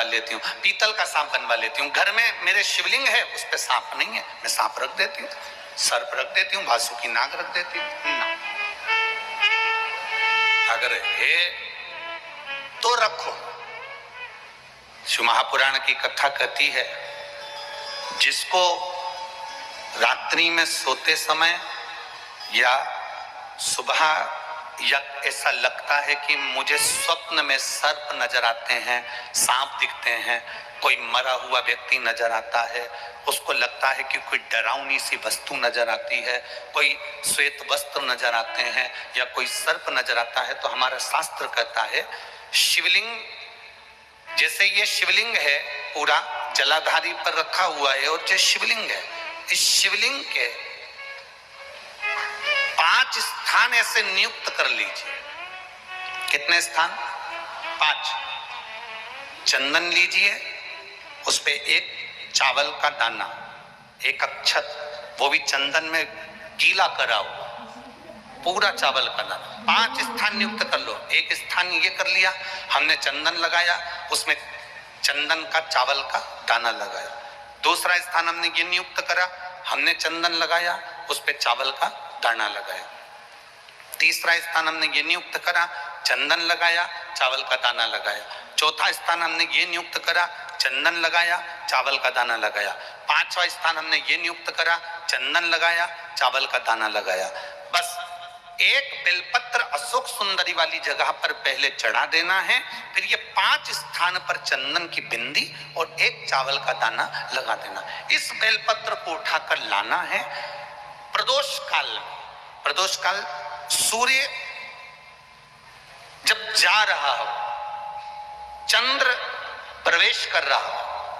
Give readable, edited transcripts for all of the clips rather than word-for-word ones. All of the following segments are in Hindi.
बनवा लेती हूँ, पीतल का सांप बनवा लेती हूँ। घर में मेरे शिवलिंग है, उस पे सांप नहीं है, मैं सांप रख देती हूँ, सर्प रख देती हूँ, वासुकी नाग रख देती हूँ। ना, अगर है तो रखो। शिव महापुराण की कथा कहती है, जिसको रात्रि में सोते समय या सुबह या ऐसा लगता है कि मुझे स्वप्न में सर्प नजर आते हैं, सांप दिखते हैं, कोई मरा हुआ व्यक्ति नजर आता है, उसको लगता है कि कोई डरावनी सी वस्तु नजर आती है, कोई श्वेत वस्त्र नजर आते हैं या कोई सर्प नजर आता है, तो हमारा शास्त्र कहता है शिवलिंग, जैसे ये शिवलिंग है पूरा जलाधारी पर रखा हुआ है, और जो शिवलिंग है, इस शिवलिंग के 5 स्थान ऐसे नियुक्त कर लीजिए। कितने स्थान? 5। चंदन लीजिए, उस पे एक चावल का दाना, एक अक्षत, वो भी चंदन में गीला करा हुआ, पूरा चावल का दाना। 5 स्थान नियुक्त कर लो। एक स्थान ये कर लिया, हमने चंदन लगाया, उसमें चंदन का चावल का दाना लगाया। दूसरा स्थान हमने ये नियुक्त करा, हमने चंदन लगाया, उस पे चावल का दाना लगाया। तीसरा स्थान हमने ये नियुक्त करा, चंदन लगाया, चावल का दाना लगाया। चौथा स्थान हमने ये नियुक्त करा, चंदन लगाया, चावल का दाना लगाया। 5वां स्थान हमने ये नियुक्त करा, चंदन लगाया, चावल का दाना लगाया। बस एक बेलपत्र अशोक सुंदरी वाली जगह पर पहले चढ़ा देना है, फिर ये 5 स्थान पर चंदन की बिंदी और एक चावल का दाना लगा देना। इस बेलपत्र को उठाकर लाना है प्रदोष काल में। प्रदोष काल सूर्य जब जा रहा हो, चंद्र प्रवेश कर रहा हो,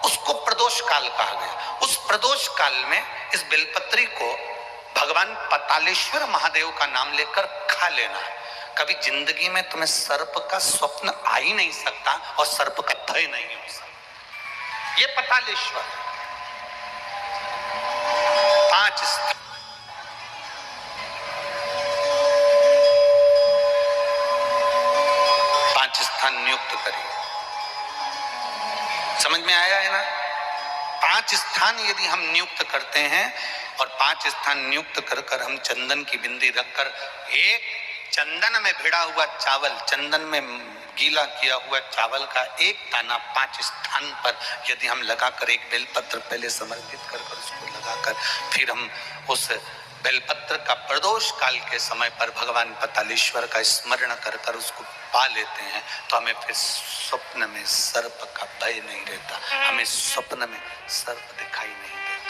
उसको प्रदोष काल कहा गया। उस प्रदोष काल में इस बेलपत्री को भगवान पतालेश्वर महादेव का नाम लेकर खा लेना है। कभी जिंदगी में तुम्हें सर्प का स्वप्न आ ही नहीं सकता और सर्प का भय नहीं हो सकता। ये पतालेश्वर 5 स्थान नियुक्त करिए। समझ में आया है ना? 5 स्थान यदि हम नियुक्त करते हैं और 5 स्थान नियुक्त कर कर हम चंदन की बिंदी रखकर एक चंदन में भिड़ा हुआ चावल, चंदन में गीला किया हुआ चावल का एक दाना 5 स्थान पर यदि हम लगाकर एक बेलपत्र पहले समर्पित कर उसको लगाकर फिर हम उस बेलपत्र का प्रदोष काल के समय पर भगवान पतालेश्वर का स्मरण कर कर उसको पा लेते हैं, तो हमें फिर स्वप्न में सर्प का भय नहीं रहता, हमें स्वप्न में सर्प दिखाई नहीं देता।